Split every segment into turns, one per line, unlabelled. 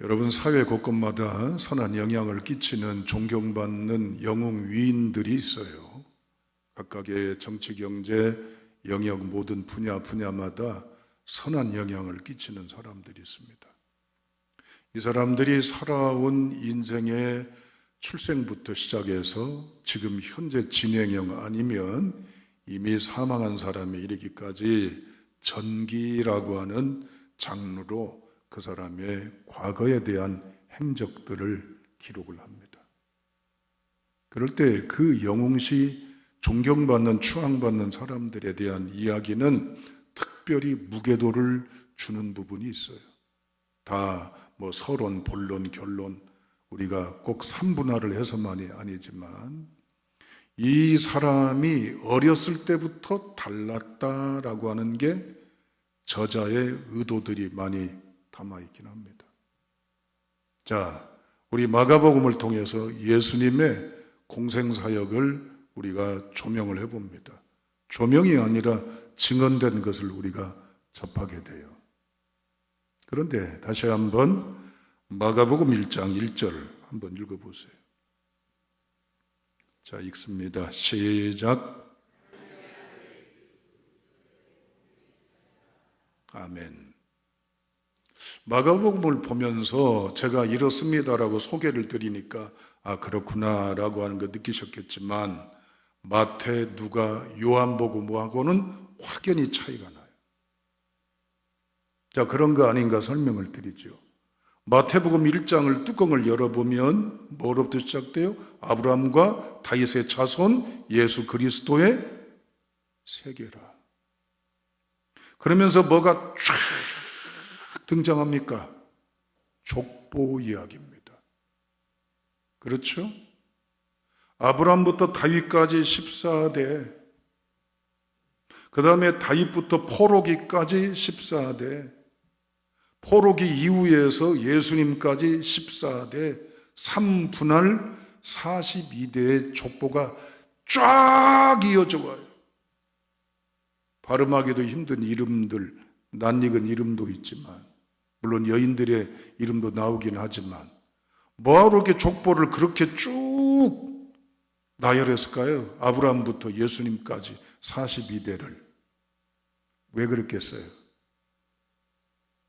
여러분, 사회 곳곳마다 선한 영향을 끼치는 존경받는 영웅 위인들이 있어요. 각각의 정치, 경제, 영역 모든 분야마다 선한 영향을 끼치는 사람들이 있습니다. 이 사람들이 살아온 인생의 출생부터 시작해서 지금 현재 진행형 아니면 이미 사망한 사람이 이르기까지 전기라고 하는 장르로 그 사람의 과거에 대한 행적들을 기록을 합니다. 그럴 때 그 영웅시 존경받는, 추앙받는 사람들에 대한 이야기는 특별히 무게도를 주는 부분이 있어요. 다 서론, 본론, 결론 우리가 꼭 삼분할을 해서만이 아니지만 이 사람이 어렸을 때부터 달랐다라고 하는 게 저자의 의도들이 많이 담아있긴 합니다. 자, 우리 마가복음을 통해서 예수님의 공생사역을 우리가 조명을 해봅니다. 조명이 아니라 증언된 것을 우리가 접하게 돼요. 그런데 다시 한번 마가복음 1장 1절 한번 읽어보세요. 자, 읽습니다. 시작. 아멘. 마가복음을 보면서 제가 이렇습니다라고 소개를 드리니까 그렇구나라고 하는 거 느끼셨겠지만 마태, 누가, 요한복음하고는 확연히 차이가 나요. 자, 그런 거 아닌가 설명을 드리죠. 마태복음 1장을 뚜껑을 열어보면 뭐로부터 시작돼요? 아브라함과 다윗의 자손 예수 그리스도의 세계라. 그러면서 뭐가 쫙 등장합니까? 족보 이야기입니다. 그렇죠? 아브라함부터 다윗까지 14대, 그 다음에 다윗부터 포로기까지 14대, 포로기 이후에서 예수님까지 14대, 3분할 42대의 족보가 쫙 이어져 와요. 발음하기도 힘든 이름들, 낯익은 이름도 있지만, 물론 여인들의 이름도 나오긴 하지만, 뭐하러 이렇게 족보를 그렇게 쭉 나열했을까요? 아브라함부터 예수님까지 42대를. 왜 그랬겠어요?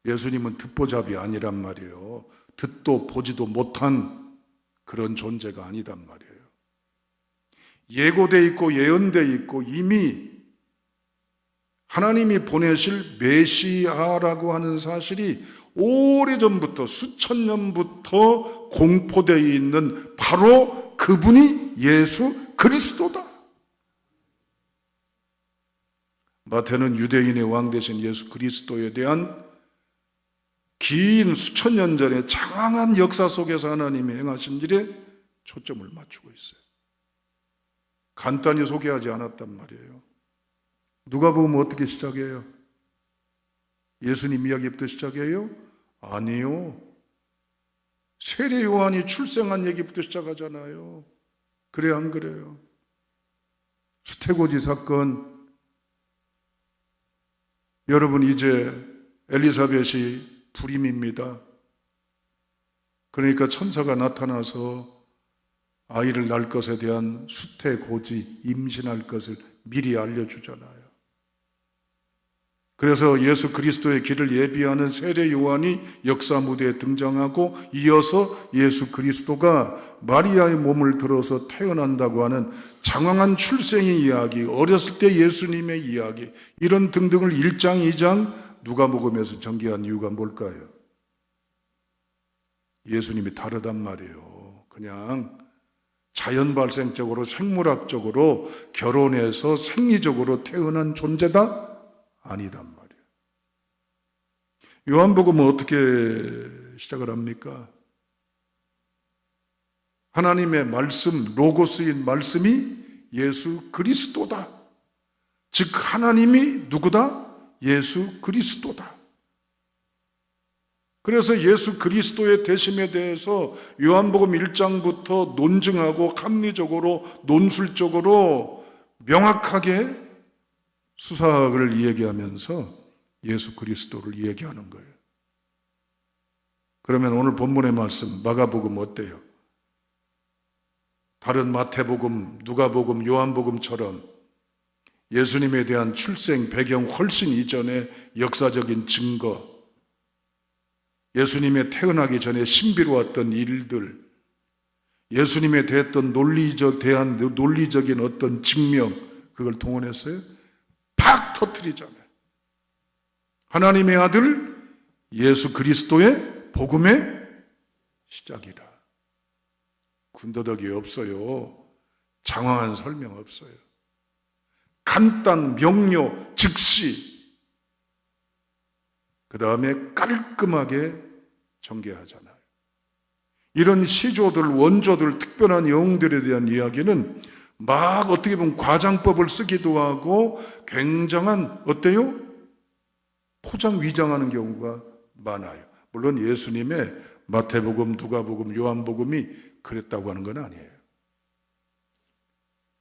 예수님은 듣보잡이 아니란 말이에요. 듣도 보지도 못한 그런 존재가 아니단 말이에요. 예고돼 있고 예언돼 있고 이미 하나님이 보내실 메시아라고 하는 사실이 오래전부터 수천 년부터 공포되어 있는 바로 그분이 예수 그리스도다. 마태는 유대인의 왕 되신 예수 그리스도에 대한 긴 수천 년 전의 장황한 역사 속에서 하나님이 행하신 일에 초점을 맞추고 있어요. 간단히 소개하지 않았단 말이에요. 누가복음 어떻게 시작해요? 예수님 이야기부터 시작해요? 아니요. 세례 요한이 출생한 얘기부터 시작하잖아요. 그래요, 안 그래요? 수태고지 사건, 여러분 이제 엘리사벳이 불임입니다. 그러니까 천사가 나타나서 아이를 낳을 것에 대한 수태고지, 임신할 것을 미리 알려주잖아요. 그래서 예수 그리스도의 길을 예비하는 세례 요한이 역사 무대에 등장하고 이어서 예수 그리스도가 마리아의 몸을 들어서 태어난다고 하는 장황한 출생의 이야기, 어렸을 때 예수님의 이야기, 이런 등등을 1장, 2장 누가복음에서 전개한 이유가 뭘까요? 예수님이 다르단 말이에요. 그냥 자연 발생적으로 생물학적으로 결혼해서 생리적으로 태어난 존재다? 아니단 말이에요. 요한복음은 어떻게 시작을 합니까? 하나님의 말씀, 로고스인 말씀이 예수 그리스도다. 즉 하나님이 누구다? 예수 그리스도다. 그래서 예수 그리스도의 대심에 대해서 요한복음 1장부터 논증하고 합리적으로 논술적으로 명확하게 수사학을 이야기하면서 예수 그리스도를 얘기하는 거예요. 그러면 오늘 본문의 말씀 마가복음 어때요? 다른 마태복음, 누가복음, 요한복음처럼 예수님에 대한 출생 배경 훨씬 이전의 역사적인 증거, 예수님의 태어나기 전에 신비로웠던 일들, 예수님에 대한 논리적인 어떤 증명, 그걸 동원했어요? 팍 터뜨리잖아요. 하나님의 아들 예수 그리스도의 복음의 시작이라. 군더더기 없어요. 장황한 설명 없어요. 간단, 명료, 즉시. 그 다음에 깔끔하게 전개하잖아요. 이런 시조들, 원조들, 특별한 영웅들에 대한 이야기는 막 어떻게 보면 과장법을 쓰기도 하고 굉장한 어때요? 포장 위장하는 경우가 많아요. 물론 예수님의 마태복음, 누가복음, 요한복음이 그랬다고 하는 건 아니에요.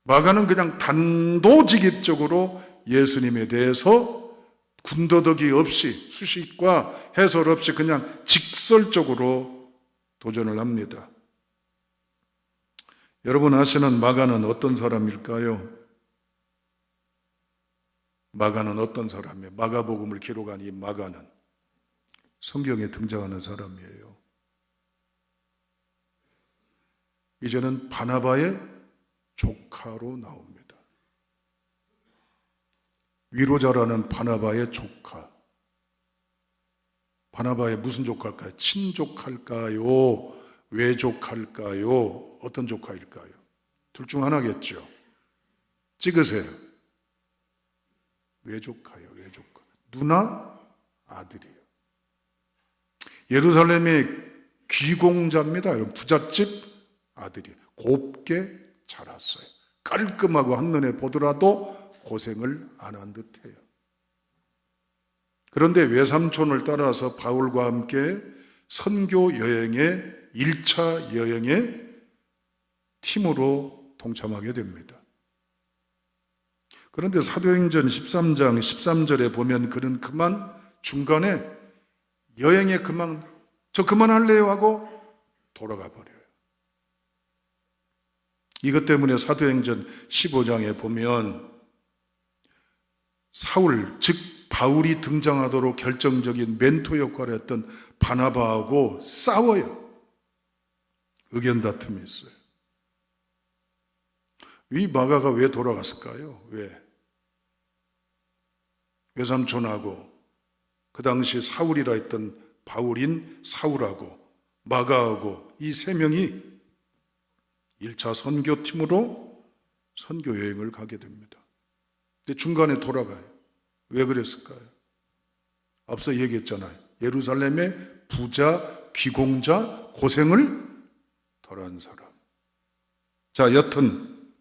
마가는 그냥 단도직입적으로 예수님에 대해서 군더더기 없이 수식과 해설 없이 그냥 직설적으로 도전을 합니다. 여러분 아시는 마가는 어떤 사람일까요? 마가는 어떤 사람이에요? 마가복음을 기록한 이 마가는 성경에 등장하는 사람이에요. 이제는 바나바의 조카로 나옵니다. 위로자라는 바나바의 조카. 바나바의 무슨 조카일까요? 친족할까요? 외족할까요? 어떤 조카일까요? 둘 중 하나겠죠. 찍으세요. 외조카요, 외조카. 누나, 아들이에요. 예루살렘의 귀공자입니다. 부잣집 아들이에요. 곱게 자랐어요. 깔끔하고 한눈에 보더라도 고생을 안 한 듯해요. 그런데 외삼촌을 따라서 바울과 함께 선교 여행에 1차 여행에 팀으로 동참하게 됩니다. 그런데 사도행전 13장 13절에 보면 그는 그만 중간에 여행에 저 그만할래요 하고 돌아가 버려요. 이것 때문에 사도행전 15장에 보면 사울, 즉 바울이 등장하도록 결정적인 멘토 역할을 했던 바나바하고 싸워요. 의견 다툼이 있어요. 이 마가가 왜 돌아갔을까요? 왜? 외삼촌하고 그 당시 사울이라 했던 바울인 사울하고 마가하고 이 세 명이 1차 선교팀으로 선교 여행을 가게 됩니다. 근데 중간에 돌아가요. 왜 그랬을까요? 앞서 얘기했잖아요. 예루살렘의 부자, 귀공자, 고생을 덜한 사람. 자, 여튼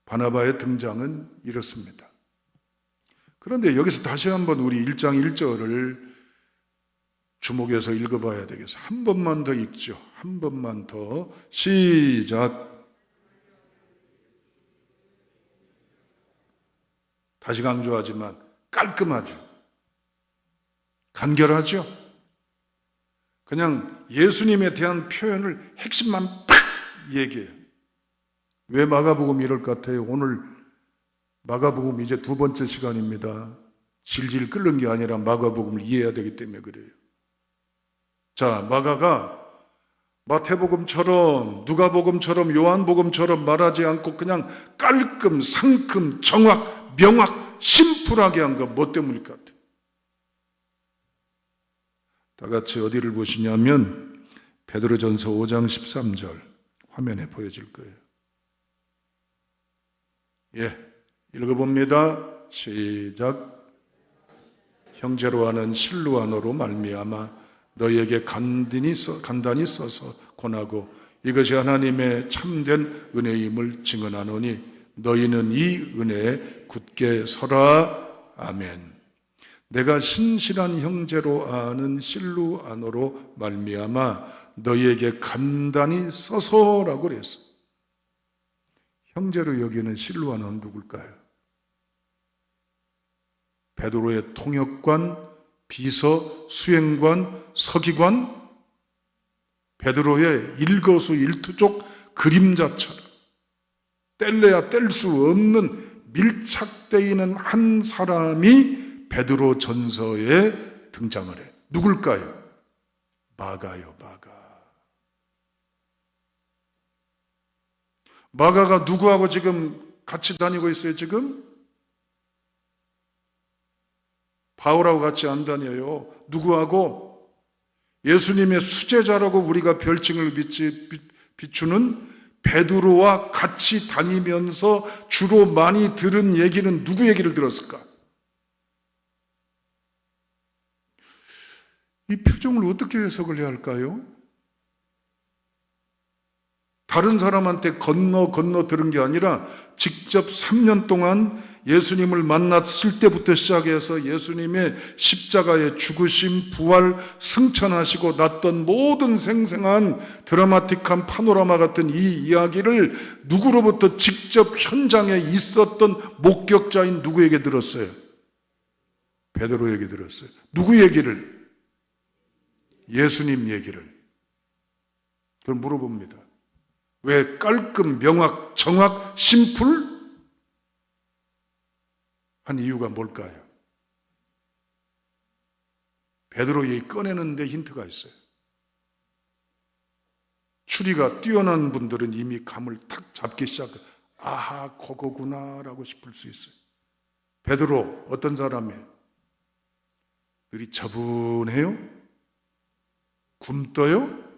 바나바의 등장은 이렇습니다. 그런데 여기서 다시 한번 우리 1장 1절을 주목해서 읽어봐야 되겠어요. 한 번만 더 읽죠. 한 번만 더. 시작. 다시 강조하지만 깔끔하죠. 간결하죠. 그냥 예수님에 대한 표현을 핵심만 팍 얘기해요. 왜 마가복음이 이럴 것 같아요? 오늘 마가복음 이제 두 번째 시간입니다. 질질 끓는 게 아니라 마가복음을 이해해야 되기 때문에 그래요. 자, 마가가 마태복음처럼 누가복음처럼 요한복음처럼 말하지 않고 그냥 깔끔, 상큼, 정확, 명확, 심플하게 한 건 뭐 때문일 것 같아요? 다 같이 어디를 보시냐면 베드로전서 5장 13절 화면에 보여질 거예요. 예, 읽어봅니다. 시작. 형제로 하는 실루아노로 말미암아 너희에게 간단히 써서 권하고 이것이 하나님의 참된 은혜임을 증언하노니 너희는 이 은혜에 굳게 서라. 아멘. 내가 신실한 형제로 아는 실루아노로 말미암아 너희에게 간단히 써서라고 그랬어. 형제로 여기는 실루아노는 누굴까요? 베드로의 통역관, 비서, 수행관, 서기관 베드로의 일거수일투족 그림자처럼 뗄래야 뗄 수 없는 밀착되어 있는 한 사람이 베드로 전서에 등장을 해. 누굴까요? 마가요, 마가. 마가가 누구하고 지금 같이 다니고 있어요, 지금? 바울하고 같이 안 다녀요. 누구하고? 예수님의 수제자라고 우리가 별칭을 비추는 베드로와 같이 다니면서 주로 많이 들은 얘기는 누구 얘기를 들었을까? 이 표정을 어떻게 해석을 해야 할까요? 다른 사람한테 건너 들은 게 아니라 직접 3년 동안 예수님을 만났을 때부터 시작해서 예수님의 십자가의 죽으심, 부활, 승천하시고 났던 모든 생생한 드라마틱한 파노라마 같은 이 이야기를 누구로부터 직접 현장에 있었던 목격자인 누구에게 들었어요? 베드로에게 들었어요. 누구 얘기를? 예수님 얘기를. 그럼 물어봅니다. 왜 깔끔, 명확, 정확, 심플? 한 이유가 뭘까요? 베드로 얘기 꺼내는데 힌트가 있어요. 추리가 뛰어난 분들은 이미 감을 탁 잡기 시작해요. 아하, 그거구나 라고 싶을 수 있어요. 베드로 어떤 사람이에요? 늘이 차분해요? 굼떠요?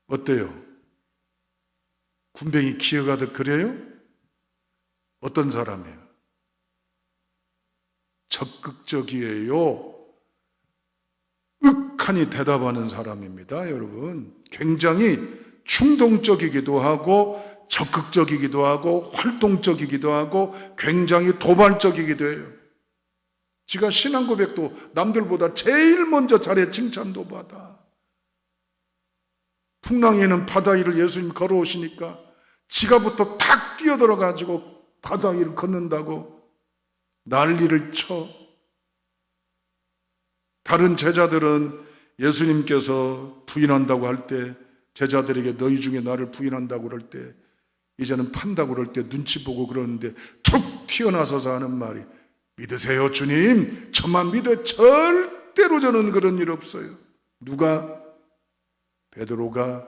어때요? 군뱅이 기어가듯 그래요? 어떤 사람이에요? 적극적이에요. 윽하니 대답하는 사람입니다, 여러분. 굉장히 충동적이기도 하고 적극적이기도 하고 활동적이기도 하고 굉장히 도발적이기도 해요. 지가 신앙 고백도 남들보다 제일 먼저 잘해 칭찬도 받아. 풍랑에는 바다 위를 예수님 걸어오시니까 지가부터 탁 뛰어들어가지고 바다 위를 걷는다고 난리를 쳐. 다른 제자들은 예수님께서 부인한다고 할 때, 제자들에게 너희 중에 나를 부인한다고 그럴 때, 이제는 판다고 그럴 때 눈치 보고 그러는데 툭 튀어나서서 하는 말이 믿으세요 주님, 저만 믿어요. 절대로 저는 그런 일 없어요. 누가? 베드로가.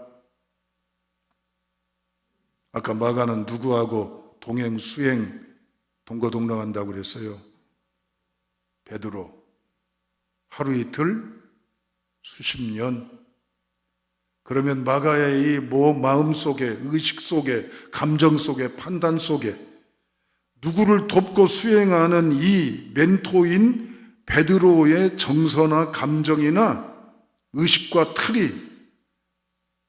아까 마가는 누구하고 동행 수행 동거동락한다고 그랬어요? 베드로. 하루 이틀 수십 년. 그러면 마가의 이 마음 속에, 의식 속에, 감정 속에, 판단 속에 누구를 돕고 수행하는 이 멘토인 베드로의 정서나 감정이나 의식과 틀이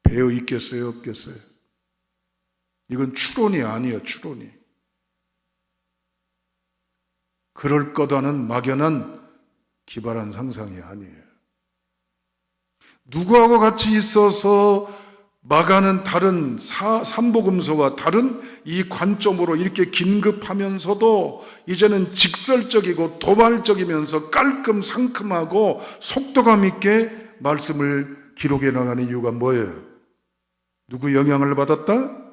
배어 있겠어요, 없겠어요? 이건 추론이 아니에요, 추론이. 그럴 거다는 막연한 기발한 상상이 아니에요. 누구하고 같이 있어서 마가는 다른 삼복음서와 다른 이 관점으로 이렇게 긴급하면서도 이제는 직설적이고 도발적이면서 깔끔 상큼하고 속도감 있게 말씀을 기록해 나가는 이유가 뭐예요? 누구 영향을 받았다?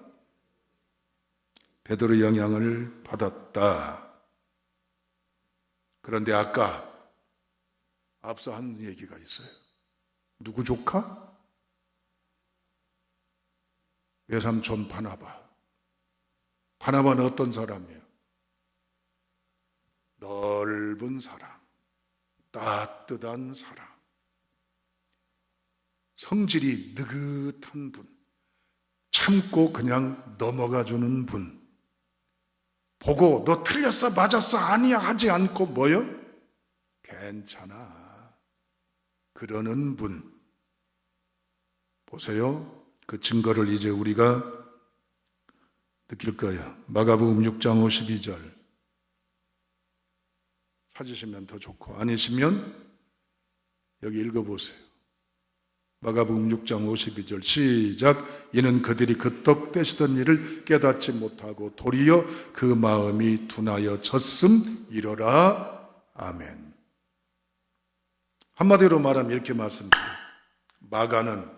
베드로 영향을 받았다. 그런데 아까 앞서 한 얘기가 있어요. 누구 조카? 외삼촌 바나바. 바나바는 어떤 사람이에요? 넓은 사랑, 따뜻한 사랑, 성질이 느긋한 분, 참고 그냥 넘어가주는 분, 보고 너 틀렸어 맞았어 아니야 하지 않고 뭐요? 괜찮아 그러는 분. 보세요. 그 증거를 이제 우리가 느낄 거예요. 마가복음 6장 52절 찾으시면 더 좋고 아니시면 여기 읽어보세요. 마가복음 6장 52절 시작. 이는 그들이 그 떡 떼시던 일을 깨닫지 못하고 도리어 그 마음이 둔하여 졌음이로라. 아멘. 한마디로 말하면 이렇게 말씀드려요. 마가는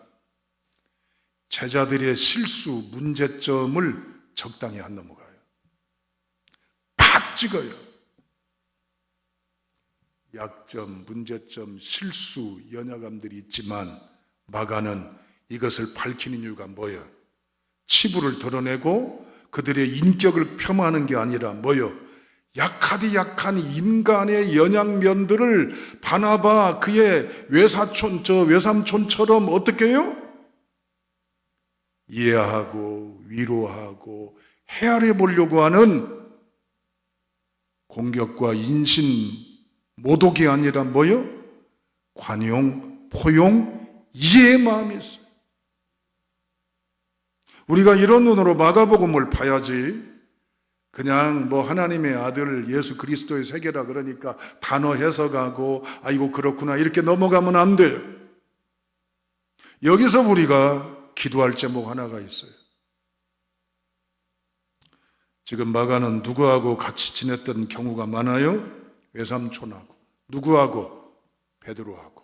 제자들의 실수, 문제점을 적당히 안 넘어가요. 팍 찍어요. 약점, 문제점, 실수, 연약함들이 있지만 마가는 이것을 밝히는 이유가 뭐예요? 치부를 드러내고 그들의 인격을 폄하하는 게 아니라 뭐예요? 약하디 약한 인간의 연약면들을 바나바 그의 외삼촌처럼 어떻게 해요? 이해하고 위로하고 헤아려 보려고 하는 공격과 인신 모독이 아니라 뭐요? 관용, 포용, 이해의 마음이 있어요. 우리가 이런 눈으로 마가복음을 봐야지 그냥 뭐 하나님의 아들 예수 그리스도의 세계라 그러니까 단어 해석하고 아이고 그렇구나 이렇게 넘어가면 안 돼요. 여기서 우리가 기도할 제목 하나가 있어요. 지금 마가는 누구하고 같이 지냈던 경우가 많아요? 외삼촌하고. 누구하고? 베드로하고.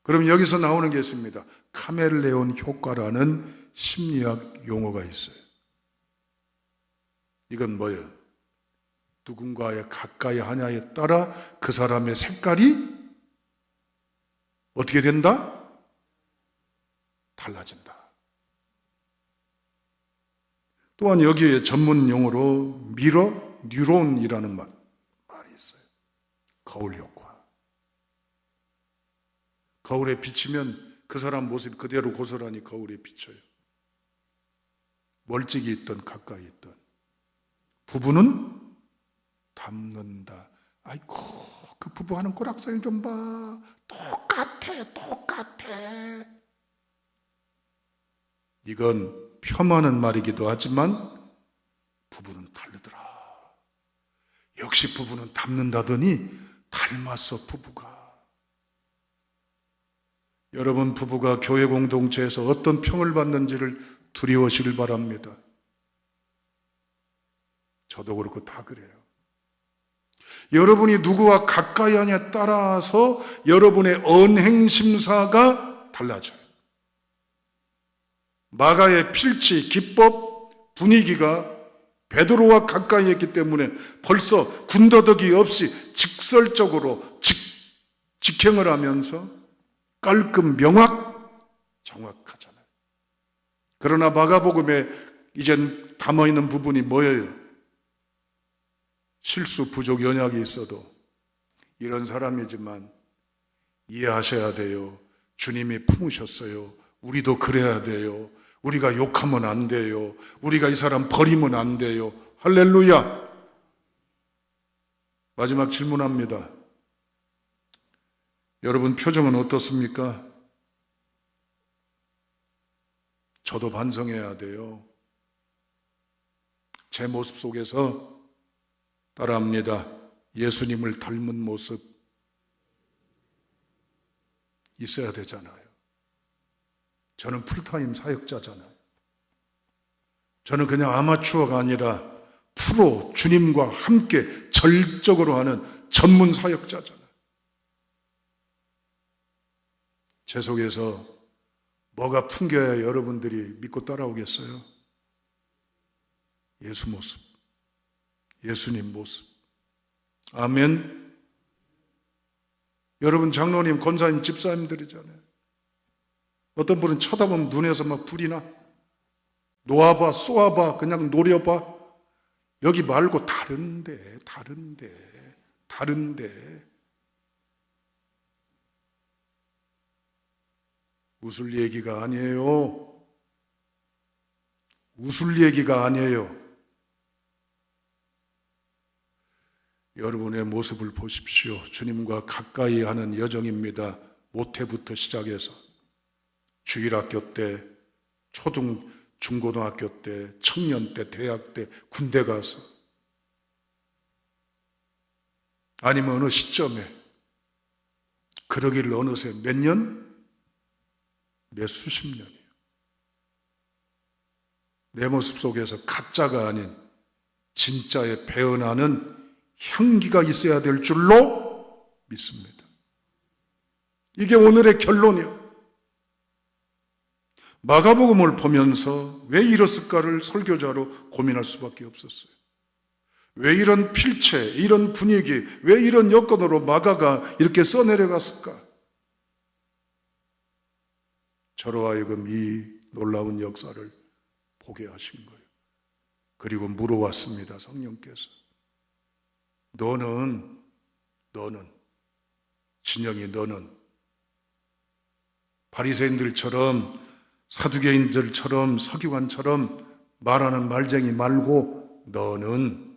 그럼 여기서 나오는 게 있습니다. 카멜레온 효과라는 심리학 용어가 있어요. 이건 뭐예요? 누군가에 가까이 하냐에 따라 그 사람의 색깔이 어떻게 된다? 달라진다. 또한 여기에 전문 용어로 미러 뉴론이라는 말이 있어요. 거울 효과. 거울에 비치면 그 사람 모습이 그대로 고스란히 거울에 비쳐요. 멀찍이 있던 가까이 있던. 부부는 닮는다. 아이고 그 부부 하는 꼬락서리 좀 봐. 똑같아. 이건 폄하하는 말이기도 하지만 부부는 다르더라. 역시 부부는 닮는다더니 닮았어 부부가. 여러분 부부가 교회 공동체에서 어떤 평을 받는지를 두려워하시길 바랍니다. 저도 그렇고 다 그래요. 여러분이 누구와 가까이 하냐에 따라서 여러분의 언행심사가 달라져요. 마가의 필치, 기법, 분위기가 베드로와 가까이 했기 때문에 벌써 군더더기 없이 직설적으로 직행을 하면서 깔끔, 정확하잖아요. 그러나 마가복음에 이젠 담아있는 부분이 뭐예요? 실수, 부족, 연약이 있어도 이런 사람이지만 이해하셔야 돼요. 주님이 품으셨어요. 우리도 그래야 돼요. 우리가 욕하면 안 돼요. 우리가 이 사람 버리면 안 돼요. 할렐루야. 마지막 질문합니다. 여러분 표정은 어떻습니까? 저도 반성해야 돼요. 제 모습 속에서 따라합니다. 예수님을 닮은 모습 있어야 되잖아요. 저는 풀타임 사역자잖아요. 저는 그냥 아마추어가 아니라 프로 주님과 함께 절적으로 하는 전문 사역자잖아요. 제 속에서 뭐가 풍겨야 여러분들이 믿고 따라오겠어요? 예수 모습, 예수님 모습. 아멘. 여러분 장로님, 권사님, 집사님들이잖아요. 어떤 분은 쳐다보면 눈에서 막 불이 나. 놓아봐, 쏘아봐, 그냥 노려봐. 여기 말고 다른데. 웃을 얘기가 아니에요. 웃을 얘기가 아니에요. 여러분의 모습을 보십시오. 주님과 가까이 하는 여정입니다. 모태부터 시작해서 주일학교 때, 중고등학교 때, 청년 때, 대학 때, 군대 가서 아니면 어느 시점에 그러기를 어느새 몇 년? 몇 수십 년이에요. 내 모습 속에서 가짜가 아닌 진짜에 배어나는 향기가 있어야 될 줄로 믿습니다. 이게 오늘의 결론이요. 마가복음을 보면서 왜 이랬을까를 설교자로 고민할 수밖에 없었어요. 왜 이런 필체, 이런 분위기, 왜 이런 여건으로 마가가 이렇게 써내려갔을까? 저로 하여금 이 놀라운 역사를 보게 하신 거예요. 그리고 물어왔습니다. 성령께서. 너는 진영이 너는 바리새인들처럼 사두개인들처럼 서기관처럼 말하는 말쟁이 말고 너는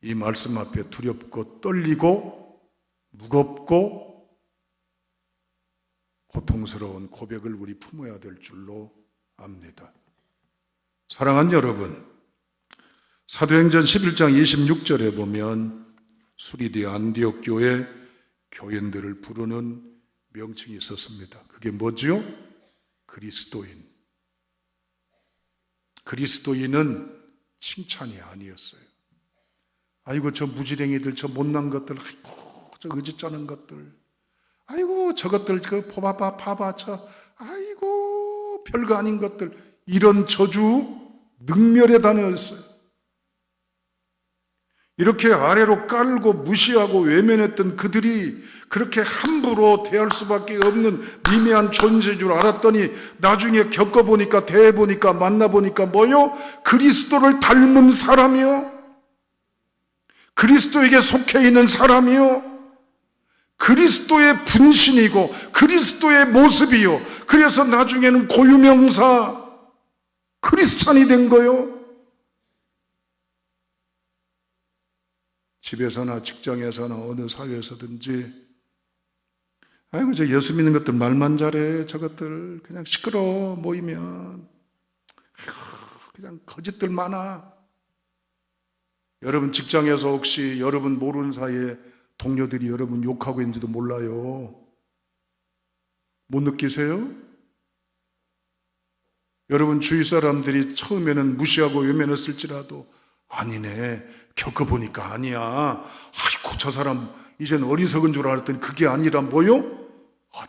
이 말씀 앞에 두렵고 떨리고 무겁고 고통스러운 고백을 우리 품어야 될 줄로 압니다. 사랑하는 여러분, 사도행전 11장 26절에 보면 수리디 안디옥 교회 교인들을 부르는 명칭이 있었습니다. 그게 뭐죠? 그리스도인. 그리스도인은 칭찬이 아니었어요. 아이고 저 무지랭이들, 저 못난 것들, 아이고 저 의지짜는 것들, 아이고 저것들 그 봐봐 저 아이고 별거 아닌 것들, 이런 저주 능멸의 단어였어요. 이렇게 아래로 깔고 무시하고 외면했던 그들이 그렇게 함부로 대할 수밖에 없는 미미한 존재인 줄 알았더니 나중에 겪어보니까 대해보니까 만나보니까 뭐요? 그리스도를 닮은 사람이요, 그리스도에게 속해 있는 사람이요, 그리스도의 분신이고 그리스도의 모습이요, 그래서 나중에는 고유명사 크리스찬이 된 거요. 집에서나 직장에서나 어느 사회에서든지 아이고 저 예수 믿는 것들 말만 잘해, 저것들 그냥 시끄러워 모이면 그냥 거짓들 많아. 여러분 직장에서 혹시 여러분 모르는 사이에 동료들이 여러분 욕하고 있는지도 몰라요. 못 느끼세요? 여러분 주위 사람들이 처음에는 무시하고 외면했을지라도 아니네, 겪어보니까 아니야, 아이고 저 사람 이젠 어리석은 줄 알았더니 그게 아니라 뭐요?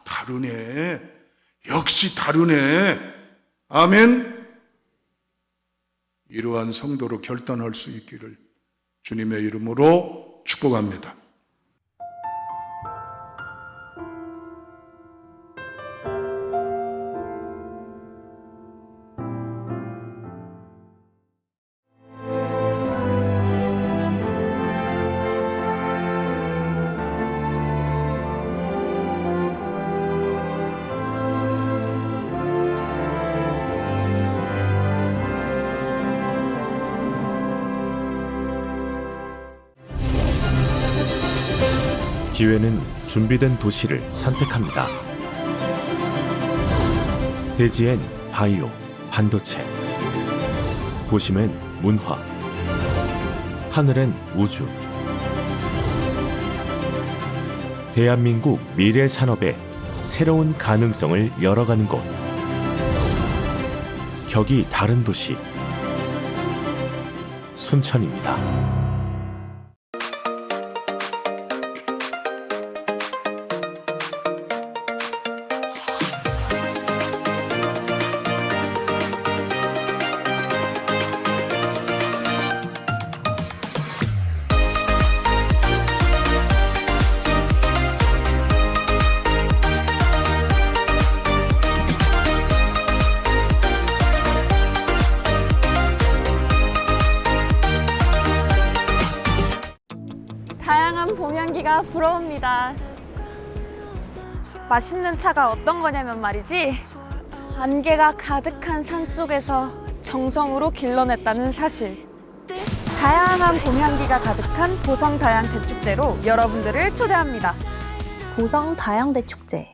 다르네, 역시 다르네. 아멘. 이러한 성도로 결단할 수 있기를 주님의 이름으로 축복합니다.
기회는 준비된 도시를 선택합니다. 대지엔 바이오, 반도체, 도심엔 문화, 하늘엔 우주. 대한민국 미래 산업의 새로운 가능성을 열어가는 곳. 격이 다른 도시, 순천입니다.
다양한 봄 향기가 불어옵니다. 맛있는 차가 어떤 거냐면 말이지, 안개가 가득한 산속에서 정성으로 길러냈다는 사실. 다양한 봄 향기가 가득한 보성 다양 대축제로 여러분들을 초대합니다.
보성 다양대 축제.